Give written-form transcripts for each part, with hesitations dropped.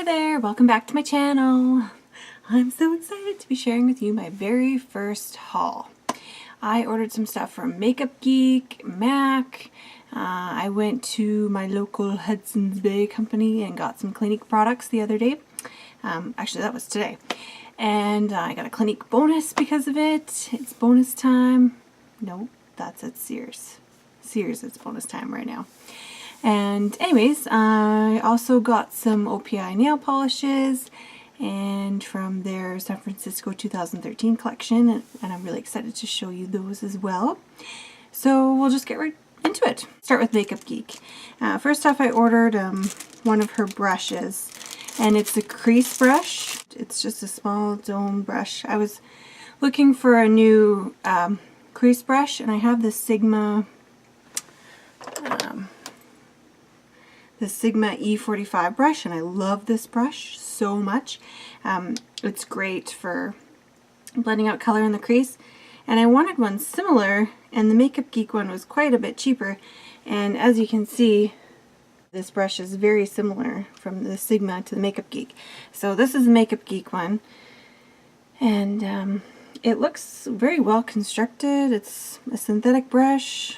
Hi there, welcome back to my channel. I'm so excited to be sharing with you my very first haul. I ordered some stuff from Makeup Geek, MAC. I went to my local Hudson's Bay company and got some Clinique products the other day. Actually, that was today. And I got a Clinique bonus because of it. It's bonus time. Nope, that's at Sears. Sears, it's bonus time right now. And anyways, I also got some OPI nail polishes and from their San Francisco 2013 collection, and I'm really excited to show you those as well. So we'll just get right into it. Start with Makeup Geek. First off, I ordered one of her brushes, and it's a Crease Brush. It's just a small dome brush. I was looking for a new crease brush, and I have the Sigma E45 brush, and I love this brush so much. It's great for blending out color in the crease, and I wanted one similar, and the Makeup Geek one was quite a bit cheaper. And as you can see, this brush is very similar from the Sigma to the Makeup Geek. So this is the Makeup Geek one, and it looks very well constructed. It's a synthetic brush.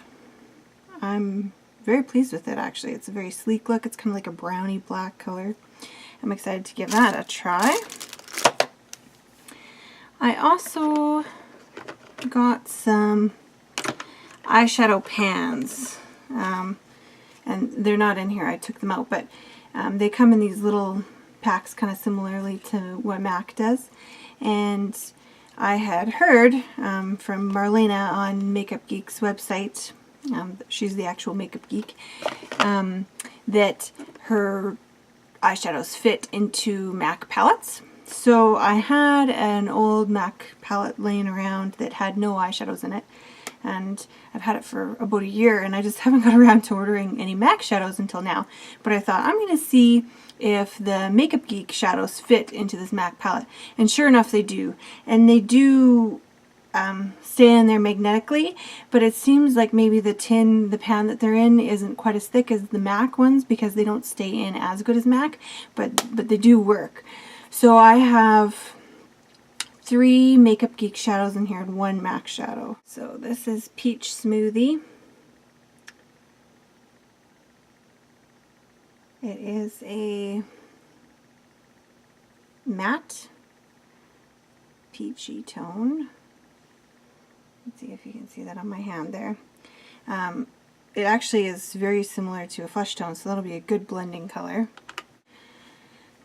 I'm very pleased with it, actually. It's a very sleek look. It's kind of like a brownie black color. I'm excited to give that a try. I also got some eyeshadow pans, and they're not in here. I took them out, but they come in these little packs, kind of similarly to what MAC does. And I had heard from Marlena on Makeup Geek's website, she's the actual Makeup Geek, that her eyeshadows fit into MAC palettes. So I had an old MAC palette laying around that had no eyeshadows in it, and I've had it for about a year, and I just haven't got around to ordering any MAC shadows until now. But I thought, I'm going to see if the Makeup Geek shadows fit into this MAC palette, and sure enough they do. And they do stay in there magnetically, but it seems like maybe the pan that they're in isn't quite as thick as the MAC ones, because they don't stay in as good as MAC, but they do work. So I have 3 Makeup Geek shadows in here and 1 MAC shadow. So this is Peach Smoothie. It is a matte peachy tone. Let's see if you can see that on my hand there. It actually is very similar to a flesh tone, so that'll be a good blending color.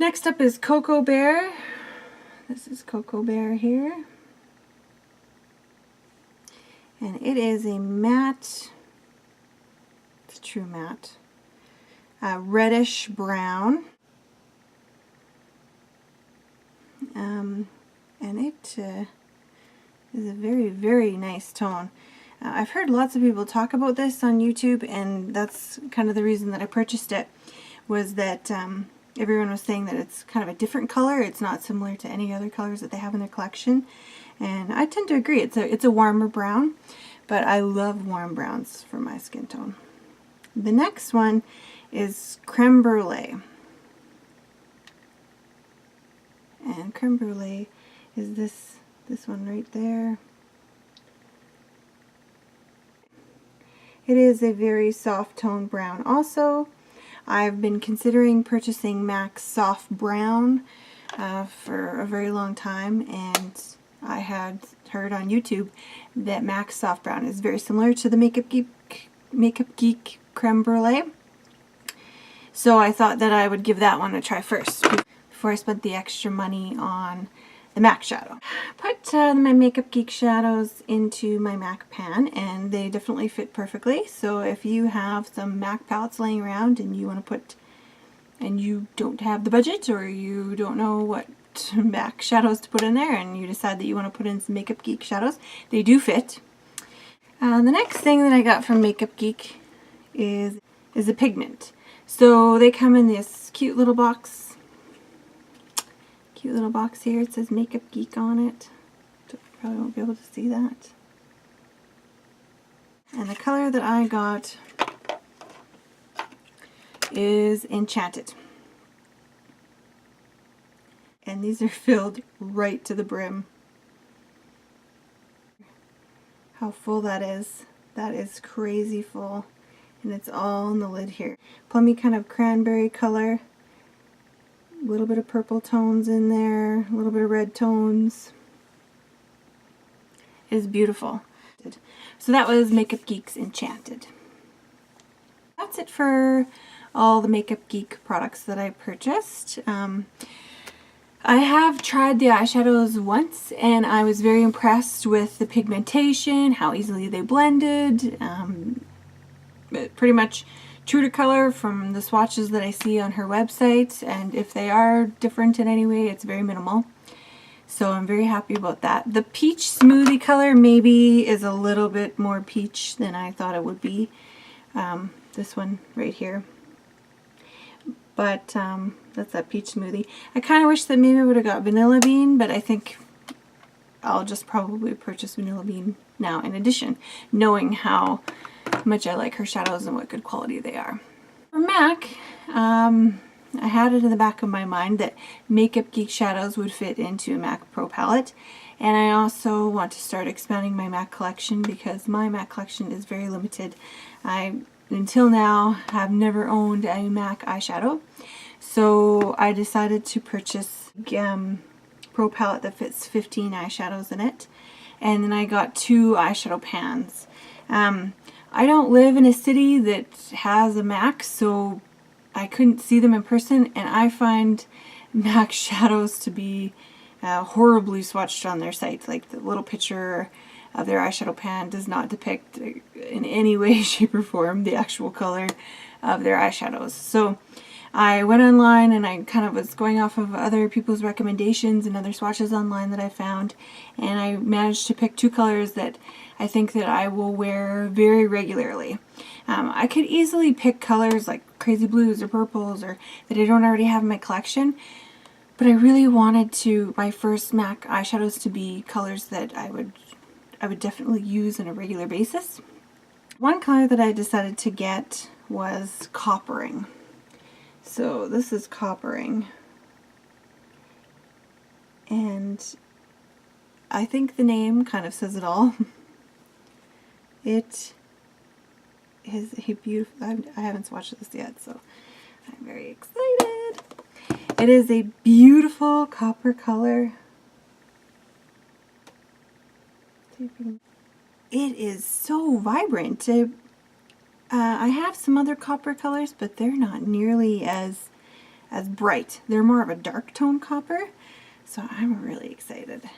Next up is Cocoa Bear. This is Cocoa Bear here. And it is a matte, it's a true matte, reddish brown. And it is a very, very nice tone. I've heard lots of people talk about this on YouTube, and that's kind of the reason that I purchased it, was that everyone was saying that it's kind of a different color. It's not similar to any other colors that they have in their collection, and I tend to agree. It's a warmer brown, but I love warm browns for my skin tone. The next one is Creme Brulee, and Creme Brulee is this one right there. It is a very soft tone brown also. I've been considering purchasing MAC's soft brown for a very long time, and I had heard on YouTube that MAC's soft brown is very similar to the Makeup Geek Creme Brulee. So I thought that I would give that one a try first before I spent the extra money on the MAC shadow. Put my Makeup Geek shadows into my MAC pan, and they definitely fit perfectly. So if you have some MAC palettes laying around and you want to put, and you don't have the budget, or you don't know what MAC shadows to put in there, and you decide that you want to put in some Makeup Geek shadows, they do fit. The next thing that I got from Makeup Geek is a pigment. So they come in this cute little box. Cute little box here. It says Makeup Geek on it. Probably won't be able to see that. And the color that I got is Enchanted. and these are filled right to the brim. How full that is. That is crazy full. And it's all in the lid here. Plummy kind of cranberry color. A little bit of purple tones in there. A little bit of red tones. It is beautiful. So that was Makeup Geek's Enchanted. That's it for all the Makeup Geek products that I purchased. I have tried the eyeshadows once and I was very impressed with the pigmentation, how easily they blended. Pretty much true to color from the swatches that I see on her website, and if they are different in any way, it's very minimal. So I'm very happy about that. The peach smoothie color maybe is a little bit more peach than I thought it would be. This one right here. But that's that peach smoothie. I kind of wish that maybe I would have got vanilla bean, but I think I'll just probably purchase vanilla bean now in addition, knowing how much I like her shadows and what good quality they are. For MAC, I had it in the back of my mind that Makeup Geek shadows would fit into a MAC Pro palette, and I also want to start expanding my MAC collection because my MAC collection is very limited. I, until now, have never owned a MAC eyeshadow, so I decided to purchase a Pro palette that fits 15 eyeshadows in it, and then I got 2 eyeshadow pans. I don't live in a city that has a MAC, so I couldn't see them in person, and I find MAC shadows to be horribly swatched on their site. Like the little picture of their eyeshadow pan does not depict in any way, shape, or form the actual color of their eyeshadows. So I went online and I kind of was going off of other people's recommendations and other swatches online that I found, and I managed to pick 2 colors that I think that I will wear very regularly. I could easily pick colors like crazy blues or purples or that I don't already have in my collection, but I really wanted my first MAC eyeshadows to be colors that I would definitely use on a regular basis. One color that I decided to get was Coppering. So this is Coppering, and I think the name kind of says it all. It is a beautiful, I haven't swatched this yet, so I'm very excited. It is a beautiful copper color. It is so vibrant. I have some other copper colors, but they're not nearly as bright. They're more of a dark tone copper, so I'm really excited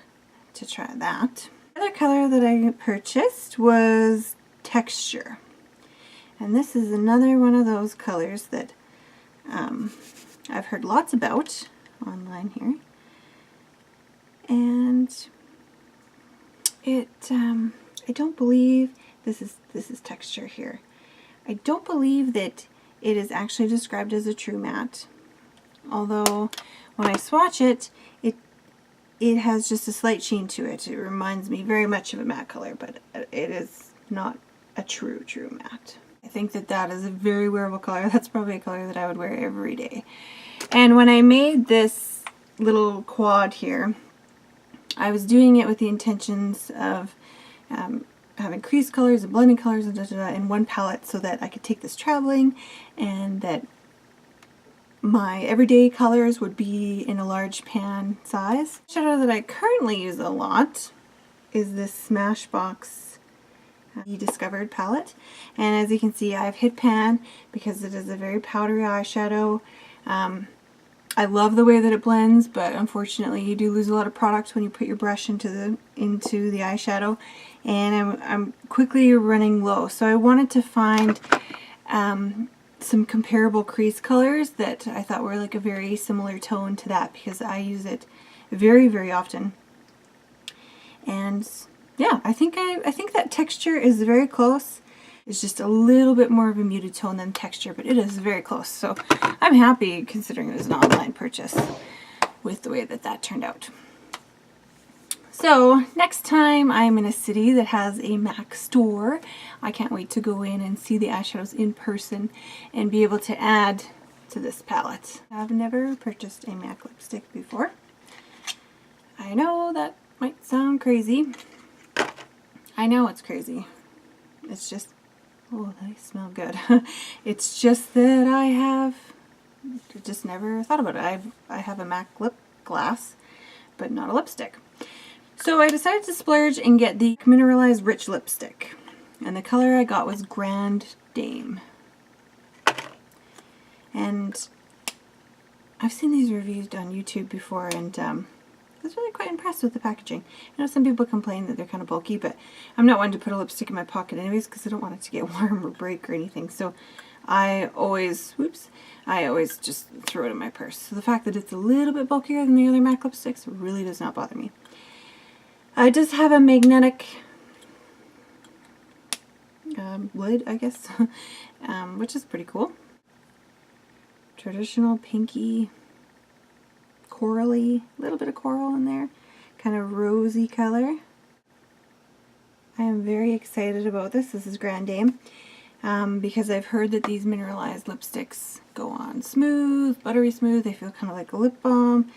to try that. The other color that I purchased was Texture, and this is another one of those colors that I've heard lots about online here, and I don't believe this is Texture here. I don't believe that it is actually described as a true matte, although when I swatch it, it has just a slight sheen to it. It reminds me very much of a matte color, but it is not a true matte. I think that is a very wearable color. That's probably a color that I would wear every day. And when I made this little quad here, I was doing it with the intentions of having crease colors and blending colors and in one palette so that I could take this traveling and that my everyday colors would be in a large pan size. The shadow that I currently use a lot is this Smashbox Discovered palette, and as you can see I have hit pan because it is a very powdery eyeshadow. I love the way that it blends, but unfortunately you do lose a lot of product when you put your brush into the eyeshadow, and I'm quickly running low, so I wanted to find some comparable crease colors that I thought were like a very similar tone to that, because I use it very, very often. And yeah, I think that Texture is very close. It's just a little bit more of a muted tone than Texture, but it is very close. So I'm happy, considering it was an online purchase, with the way that turned out. So next time I'm in a city that has a MAC store, I can't wait to go in and see the eyeshadows in person and be able to add to this palette. I've never purchased a MAC lipstick before, I know that might sound crazy. I know it's crazy. It's just, oh, they smell good. It's just that I have just never thought about it. I have a MAC lip gloss, but not a lipstick. So I decided to splurge and get the Mineralize Rich Lipstick. And the color I got was Grande. And I've seen these reviews on YouTube before, and I was really quite impressed with the packaging. I know some people complain that they're kind of bulky, but I'm not one to put a lipstick in my pocket anyways because I don't want it to get warm or break or anything. So I always just throw it in my purse. So the fact that it's a little bit bulkier than the other MAC lipsticks really does not bother me. It does have a magnetic lid, I guess, which is pretty cool. Traditional pinky, corally, a little bit of coral in there, kind of rosy color. I am very excited about this. This is Grande, because I've heard that these mineralized lipsticks go on smooth, buttery smooth. They feel kind of like a lip balm.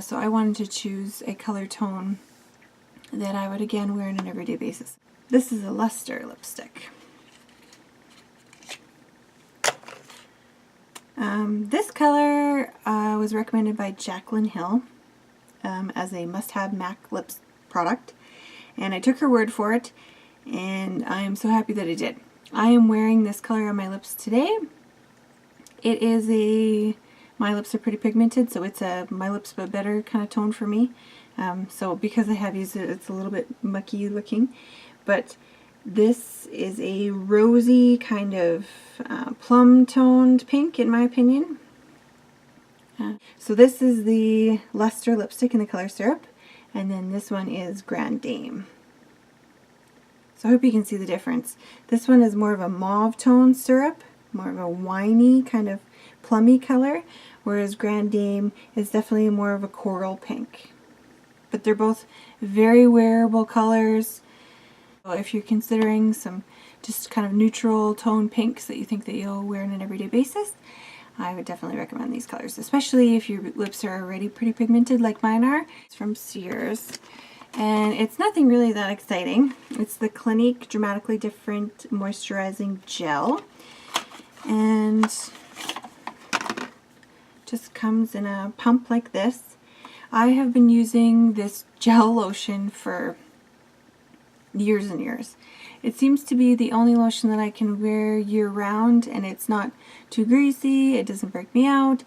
So I wanted to choose a color tone that I would again wear on an everyday basis. This is a luster lipstick. This color was recommended by Jaclyn Hill as a must-have MAC lips product, and I took her word for it, and I am so happy that I did. I am wearing this color on my lips today. It is my lips are pretty pigmented, so it's a my lips but better kind of tone for me. So because I have used it, it's a little bit mucky looking, but this is a rosy kind of plum toned pink in my opinion. So this is the luster lipstick in the color Syrup, and then this one is Grande. So I hope you can see the difference. This one is more of a mauve tone Syrup, more of a winey kind of plummy color, whereas Grande is definitely more of a coral pink. But they're both very wearable colors. If you're considering some just kind of neutral tone pinks that you think that you'll wear on an everyday basis, I would definitely recommend these colors, especially if your lips are already pretty pigmented like mine are. It's from Sears, and it's nothing really that exciting. It's the Clinique Dramatically Different Moisturizing Gel, and just comes in a pump like this. I have been using this gel lotion for years and years. It seems to be the only lotion that I can wear year round, and it's not too greasy, it doesn't break me out.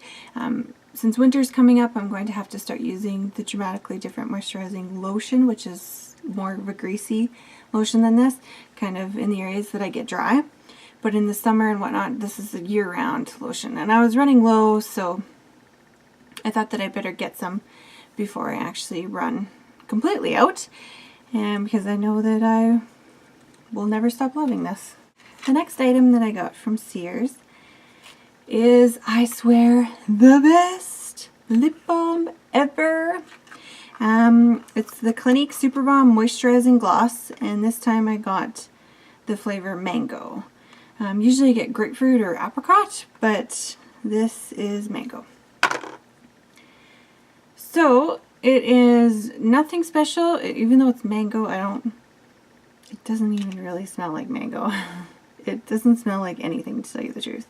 Since winter's coming up, I'm going to have to start using the Dramatically Different Moisturizing Lotion, which is more of a greasy lotion than this, kind of in the areas that I get dry. But in the summer and whatnot, this is a year-round lotion. And I was running low, so I thought that I better get some before I actually run completely out. And because I know that I will never stop loving this. The next item that I got from Sears is, I swear, the best lip balm ever. It's the Clinique Superbalm Moisturizing Gloss, and this time I got the flavor mango. Usually I get grapefruit or apricot, but this is mango. So it is nothing special, even though it's mango. It doesn't even really smell like mango. It doesn't smell like anything, to tell you the truth.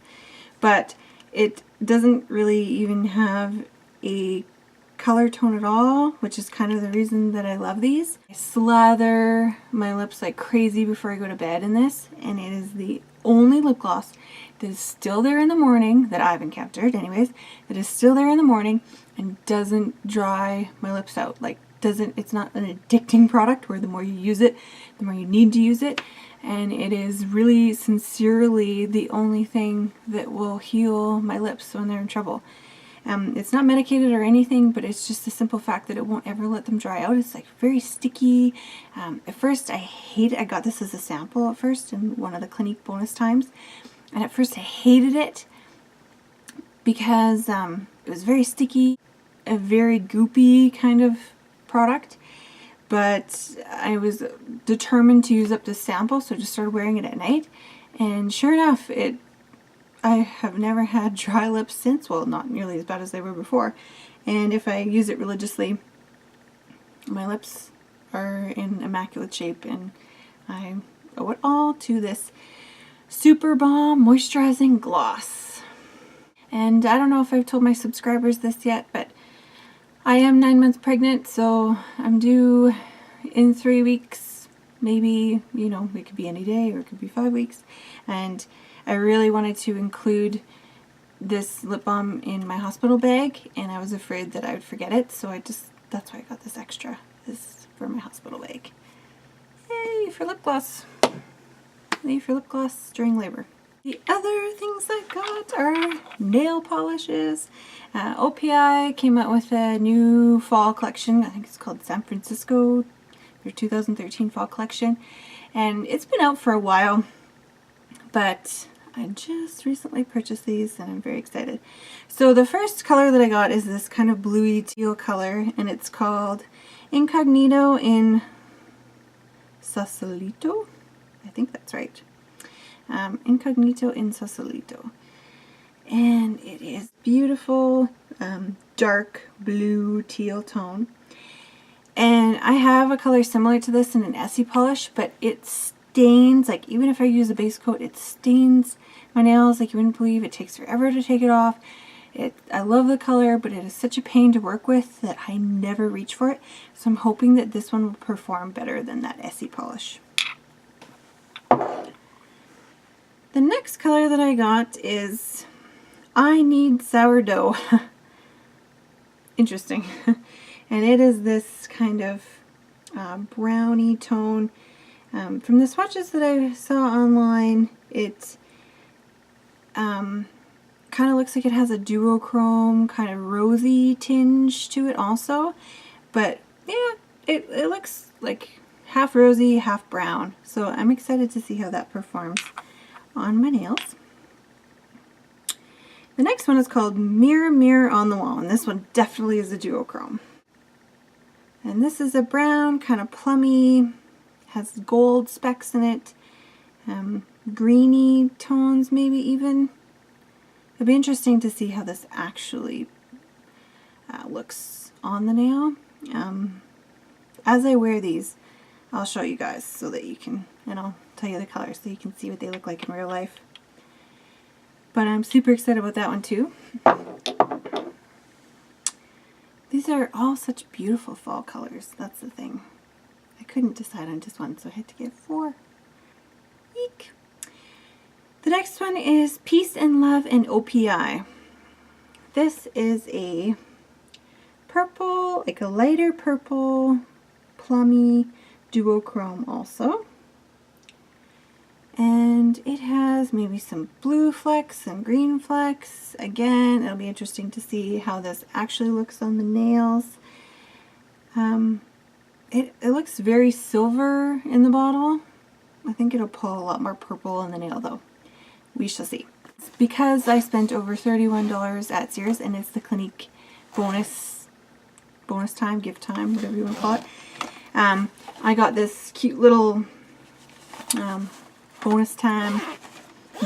But it doesn't really even have a color tone at all, which is kind of the reason that I love these. I slather my lips like crazy before I go to bed in this, and it is the only lip gloss that is still there in the morning, that I've encountered anyways, that is still there in the morning and doesn't dry my lips out. Like, it's not an addicting product where the more you use it, the more you need to use it. And it is really sincerely the only thing that will heal my lips when they're in trouble. It's not medicated or anything, but it's just the simple fact that it won't ever let them dry out. It's like very sticky. At first I got this as a sample at first in one of the Clinique bonus times. And at first I hated it because it was very sticky, a very goopy kind of product. But I was determined to use up this sample, so I just started wearing it at night. And sure enough, I have never had dry lips since. Well, not nearly as bad as they were before. And if I use it religiously, My lips are in immaculate shape, and I owe it all to this Superbalm Moisturizing Gloss. And I don't know if I've told my subscribers this yet, but I am 9 months pregnant, so I'm due in 3 weeks. Maybe, you know, it could be any day or it could be 5 weeks. And I really wanted to include this lip balm in my hospital bag, and I was afraid that I would forget it, so that's why I got this extra. This is for my hospital bag. Yay for lip gloss. Yay for lip gloss during labor. The other things I got are nail polishes. OPI came out with a new fall collection. I think it's called San Francisco, their 2013 fall collection. And it's been out for a while, but I just recently purchased these and I'm very excited. So the first color that I got is this kind of bluey teal color, and it's called Incognito In Sausalito. I think that's right. Incognito In Sausalito. And it is beautiful, dark blue teal tone. And I have a color similar to this in an Essie polish, but it stains, like even if I use a base coat, it stains my nails like you wouldn't believe. It takes forever to take it off. I love the color, but it is such a pain to work with that I never reach for it. So I'm hoping that this one will perform better than that Essie polish. The next color that I got is Knead Sour-dough. Interesting. And it is this kind of brownie tone. From the swatches that I saw online, it kind of looks like it has a duochrome, kind of rosy tinge to it also. But yeah, it looks like half rosy, half brown. So I'm excited to see how that performs on my nails. The next one is called Mirror, Mirror on the Wall, and this one definitely is a duochrome. And this is a brown, kind of plummy, has gold specks in it, greeny tones maybe even. It'll be interesting to see how this actually looks on the nail. As I wear these, I'll show you guys so that you can, and I'll tell you the colors so you can see what they look like in real life. But I'm super excited about that one too. These are all such beautiful fall colors. That's the thing. I couldn't decide on just one, so I had to get 4. Eek! The next one is Peace and Love and OPI. This is a purple, like a lighter purple, plummy duochrome also. And it has maybe some blue flecks and green flecks. Again, it'll be interesting to see how this actually looks on the nails. It looks very silver in the bottle. I think it'll pull a lot more purple in the nail though. We shall see. It's because I spent over $31 at Sears, and it's the Clinique bonus time, gift time, whatever you want to call it. I got this cute little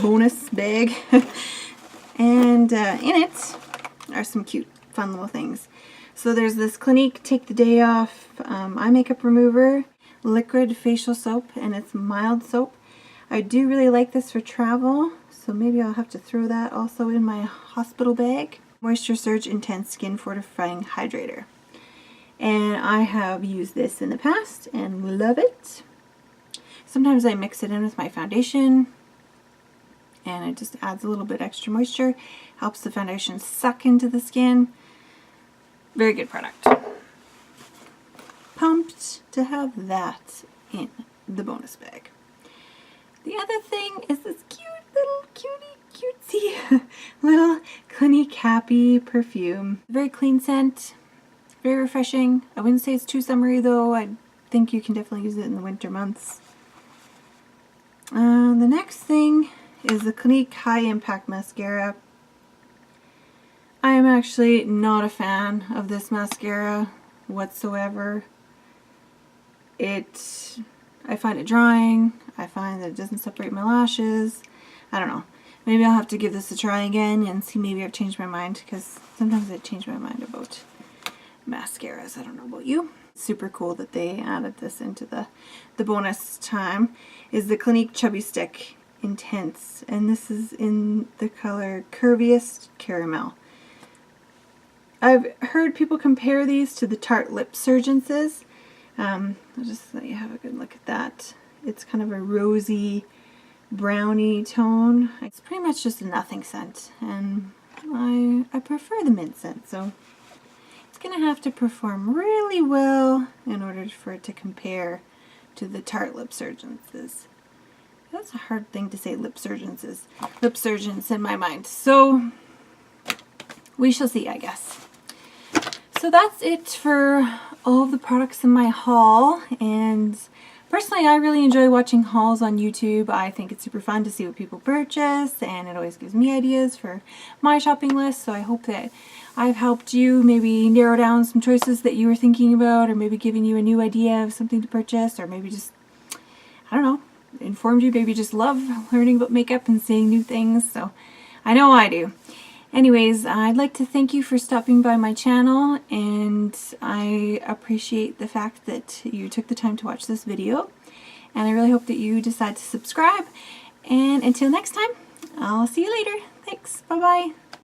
bonus bag and in it are some cute fun little things. So there's this Clinique Take the Day Off eye makeup remover liquid facial soap, and it's mild soap. I do really like this for travel, so maybe I'll have to throw that also in my hospital bag. Moisture Surge Intense Skin Fortifying Hydrator. And I have used this in the past and love it. Sometimes I mix it in with my foundation and it just adds a little bit extra moisture, helps the foundation suck into the skin. Very good product. Pumped to have that in the bonus bag. The other thing is this cute little cutesy little Clinique Happy perfume. Very clean scent, very refreshing. I wouldn't say it's too summery though. I think you can definitely use it in the winter months. The next thing is the Clinique High Impact Mascara. I am actually not a fan of this mascara whatsoever. I find it drying. I find that it doesn't separate my lashes. I don't know. Maybe I'll have to give this a try again and see, maybe I've changed my mind, because sometimes I change my mind about mascaras. I don't know about you. super cool that they added this into the bonus time, is the Clinique Chubby Stick Intense. And this is in the color Curviest Caramel. I've heard people compare these to the Tarte Lip Surgences. I'll just let you have a good look at that. It's kind of a rosy, brownie tone. It's pretty much just a nothing scent, and I prefer the mint scent, so it's going to have to perform really well in order for it to compare to the Tarte Lip Surgences. That's a hard thing to say, lip surgences. Lip surgeons in my mind. So we shall see, I guess. So that's it for all of the products in my haul, and personally I really enjoy watching hauls on YouTube. I think it's super fun to see what people purchase, and it always gives me ideas for my shopping list. So I hope that I've helped you maybe narrow down some choices that you were thinking about, or maybe giving you a new idea of something to purchase, or maybe just, I don't know, informed you. Maybe just love learning about makeup and seeing new things. So I know I do. Anyways, I'd like to thank you for stopping by my channel, and I appreciate the fact that you took the time to watch this video, and I really hope that you decide to subscribe. And until next time, I'll see you later. Thanks. Bye-bye.